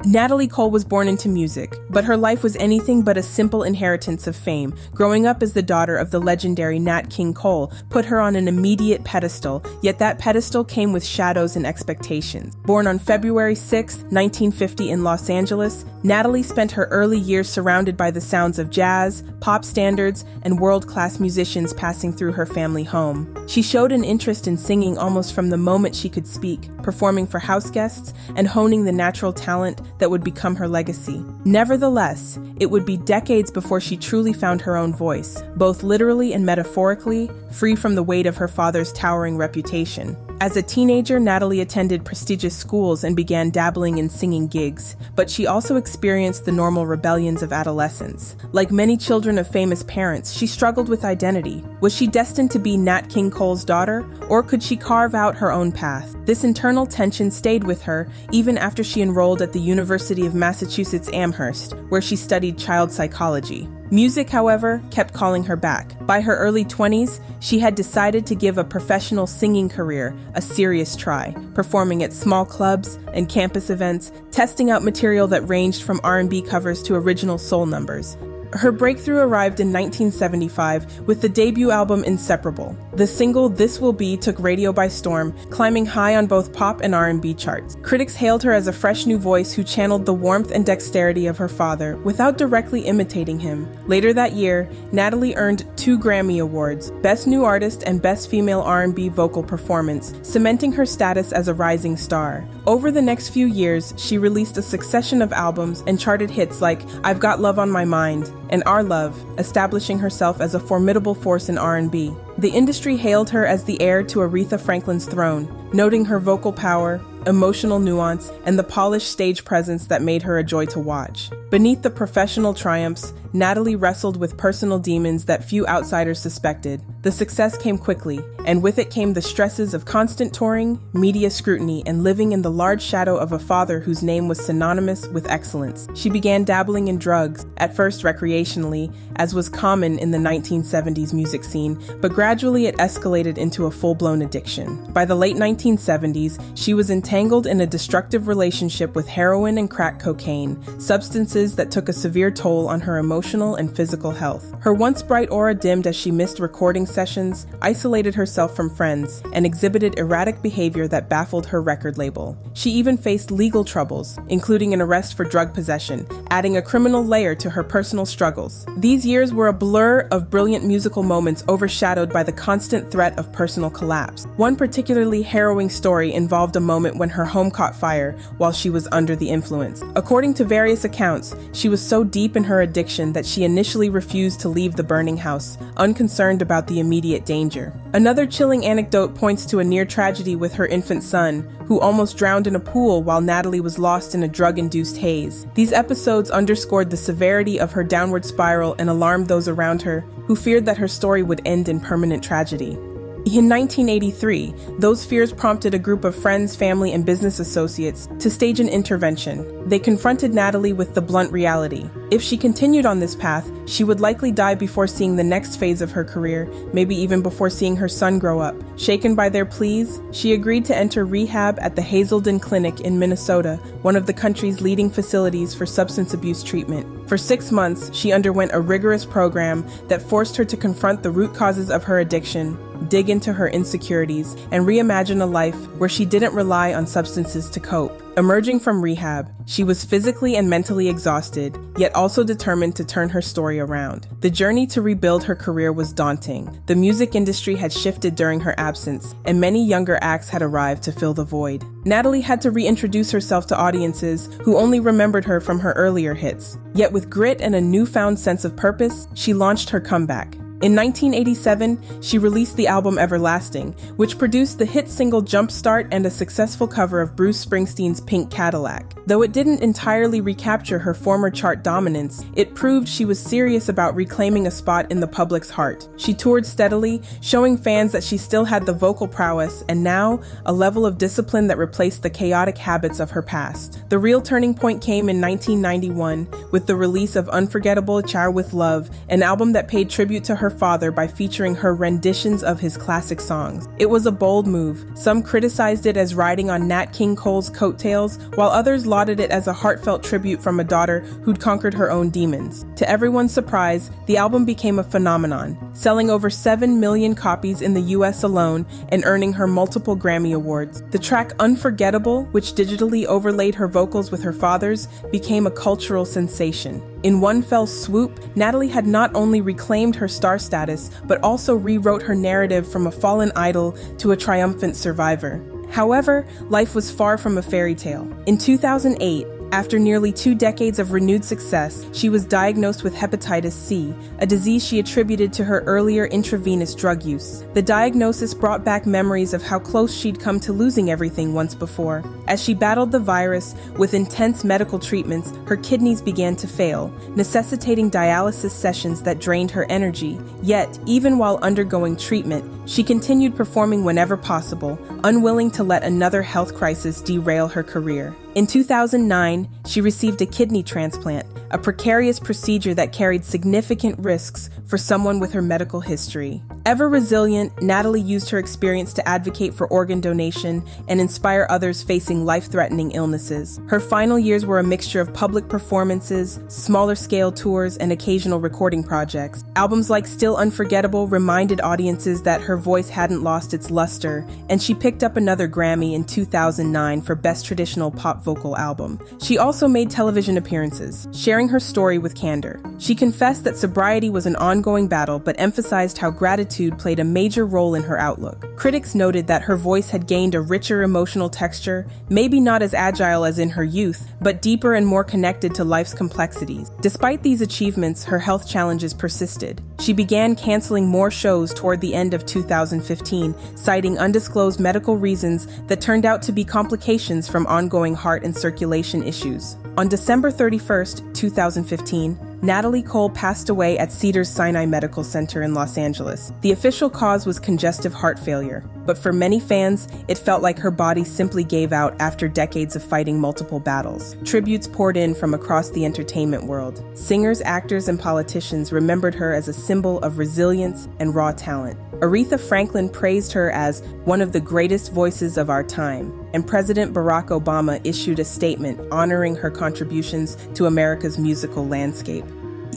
Natalie Cole was born into music, but her life was anything but a simple inheritance of fame. Growing up as the daughter of the legendary Nat King Cole put her on an immediate pedestal, yet that pedestal came with shadows and expectations. Born on February 6, 1950 in Los Angeles, Natalie spent her early years surrounded by the sounds of jazz, pop standards, and world-class musicians passing through her family home. She showed an interest in singing almost from the moment she could speak, performing for house guests and honing the natural talent that would become her legacy. Nevertheless, it would be decades before she truly found her own voice, both literally and metaphorically, free from the weight of her father's towering reputation. As a teenager, Natalie attended prestigious schools and began dabbling in singing gigs, but she also experienced the normal rebellions of adolescence. Like many children of famous parents, she struggled with identity. Was she destined to be Nat King Cole's daughter, or could she carve out her own path? This internal tension stayed with her even after she enrolled at the University of Massachusetts Amherst, where she studied child psychology. Music, however, kept calling her back. By her early 20s, she had decided to give a professional singing career a serious try, performing at small clubs and campus events, testing out material that ranged from R&B covers to original soul numbers. Her breakthrough arrived in 1975 with the debut album Inseparable. The single This Will Be took radio by storm, climbing high on both pop and R&B charts. Critics hailed her as a fresh new voice who channeled the warmth and dexterity of her father without directly imitating him. Later that year, Natalie earned 2 Grammy Awards, Best New Artist and Best Female R&B Vocal Performance, cementing her status as a rising star. Over the next few years, she released a succession of albums and charted hits like I've Got Love on My Mind and Our Love, establishing herself as a formidable force in R&B. The industry hailed her as the heir to Aretha Franklin's throne, noting her vocal power, emotional nuance, and the polished stage presence that made her a joy to watch. Beneath the professional triumphs, Natalie wrestled with personal demons that few outsiders suspected. The success came quickly, and with it came the stresses of constant touring, media scrutiny, and living in the large shadow of a father whose name was synonymous with excellence. She began dabbling in drugs, at first recreationally, as was common in the 1970s music scene, but gradually it escalated into a full-blown addiction. By the late 1970s, she was entangled in a destructive relationship with heroin and crack cocaine, substances that took a severe toll on her emotional and physical health. Her once bright aura dimmed as she missed recording sessions, isolated herself from friends, and exhibited erratic behavior that baffled her record label. She even faced legal troubles, including an arrest for drug possession, adding a criminal layer to her personal struggles. These years were a blur of brilliant musical moments overshadowed by the constant threat of personal collapse. One particularly harrowing story involved a moment when her home caught fire while she was under the influence. According to various accounts, she was so deep in her addiction that she initially refused to leave the burning house, unconcerned about the immediate danger. Another chilling anecdote points to a near tragedy with her infant son, who almost drowned in a pool while Natalie was lost in a drug-induced haze. These episodes underscored the severity of her downward spiral and alarmed those around her, who feared that her story would end in permanent tragedy. In 1983, those fears prompted a group of friends, family, and business associates to stage an intervention. They confronted Natalie with the blunt reality. If she continued on this path, she would likely die before seeing the next phase of her career, maybe even before seeing her son grow up. Shaken by their pleas, she agreed to enter rehab at the Hazelden Clinic in Minnesota, one of the country's leading facilities for substance abuse treatment. For 6 months, she underwent a rigorous program that forced her to confront the root causes of her addiction, dig into her insecurities, and reimagine a life where she didn't rely on substances to cope. Emerging from rehab, she was physically and mentally exhausted, yet also determined to turn her story around. The journey to rebuild her career was daunting. The music industry had shifted during her absence, and many younger acts had arrived to fill the void. Natalie had to reintroduce herself to audiences who only remembered her from her earlier hits. Yet with grit and a newfound sense of purpose, she launched her comeback. In 1987, she released the album Everlasting, which produced the hit single Jumpstart and a successful cover of Bruce Springsteen's Pink Cadillac. Though it didn't entirely recapture her former chart dominance, it proved she was serious about reclaiming a spot in the public's heart. She toured steadily, showing fans that she still had the vocal prowess and now a level of discipline that replaced the chaotic habits of her past. The real turning point came in 1991, with the release of Unforgettable Char with Love, an album that paid tribute to her father by featuring her renditions of his classic songs. It was a bold move. Some criticized it as riding on Nat King Cole's coattails, while others lauded it as a heartfelt tribute from a daughter who'd conquered her own demons. To everyone's surprise, the album became a phenomenon, selling over 7 million copies in the US alone and earning her multiple Grammy Awards. The track Unforgettable, which digitally overlaid her vocals with her father's, became a cultural sensation. In one fell swoop, Natalie had not only reclaimed her star status, but also rewrote her narrative from a fallen idol to a triumphant survivor. However, life was far from a fairy tale. In 2008, after nearly 2 decades of renewed success, she was diagnosed with hepatitis C, a disease she attributed to her earlier intravenous drug use. The diagnosis brought back memories of how close she'd come to losing everything once before. As she battled the virus with intense medical treatments, her kidneys began to fail, necessitating dialysis sessions that drained her energy. Yet, even while undergoing treatment, she continued performing whenever possible, unwilling to let another health crisis derail her career. In 2009, she received a kidney transplant, a precarious procedure that carried significant risks for someone with her medical history. Ever resilient, Natalie used her experience to advocate for organ donation and inspire others facing life-threatening illnesses. Her final years were a mixture of public performances, smaller-scale tours, and occasional recording projects. Albums like Still Unforgettable reminded audiences that her voice hadn't lost its luster, and she picked up another Grammy in 2009 for Best Traditional Pop Vocal Album. She also made television appearances, sharing her story with candor. She confessed that sobriety was an ongoing battle, but emphasized how gratitude played a major role in her outlook. Critics noted that her voice had gained a richer emotional texture, maybe not as agile as in her youth, but deeper and more connected to life's complexities. Despite these achievements, her health challenges persisted. She began canceling more shows toward the end of 2015, citing undisclosed medical reasons that turned out to be complications from ongoing heart and circulation issues. On December 31st, 2015, Natalie Cole passed away at Cedars-Sinai Medical Center in Los Angeles. The official cause was congestive heart failure, but for many fans, it felt like her body simply gave out after decades of fighting multiple battles. Tributes poured in from across the entertainment world. Singers, actors, and politicians remembered her as a symbol of resilience and raw talent. Aretha Franklin praised her as one of the greatest voices of our time, and President Barack Obama issued a statement honoring her contributions to America's musical landscape.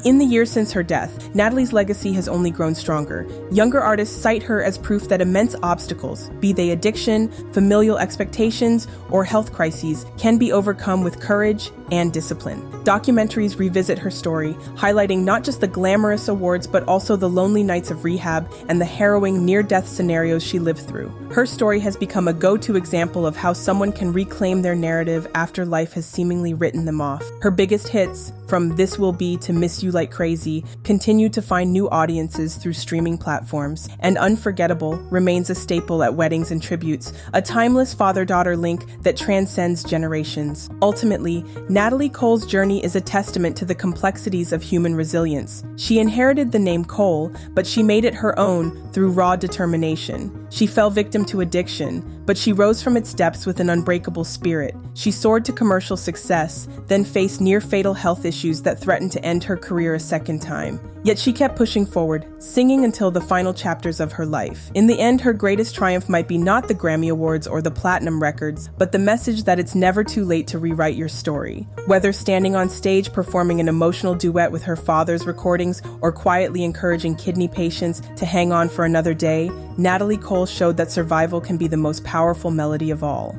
In the years since her death, Natalie's legacy has only grown stronger. Younger artists cite her as proof that immense obstacles, be they addiction, familial expectations, or health crises, can be overcome with courage and discipline. Documentaries revisit her story, highlighting not just the glamorous awards, but also the lonely nights of rehab and the harrowing near-death scenarios she lived through. Her story has become a go-to example of how someone can reclaim their narrative after life has seemingly written them off. Her biggest hits, from This Will Be to Miss You Like Crazy, continue to find new audiences through streaming platforms, and Unforgettable remains a staple at weddings and tributes, a timeless father-daughter link that transcends generations. Ultimately, Natalie Cole's journey is a testament to the complexities of human resilience. She inherited the name Cole, but she made it her own through raw determination. She fell victim to addiction, but she rose from its depths with an unbreakable spirit. She soared to commercial success, then faced near-fatal health issues that threatened to end her career a second time. Yet she kept pushing forward, singing until the final chapters of her life. In the end, her greatest triumph might be not the Grammy Awards or the platinum records, but the message that it's never too late to rewrite your story. Whether standing on stage performing an emotional duet with her father's recordings or quietly encouraging kidney patients to hang on for another day, Natalie Cole showed that survival can be the most powerful melody of all.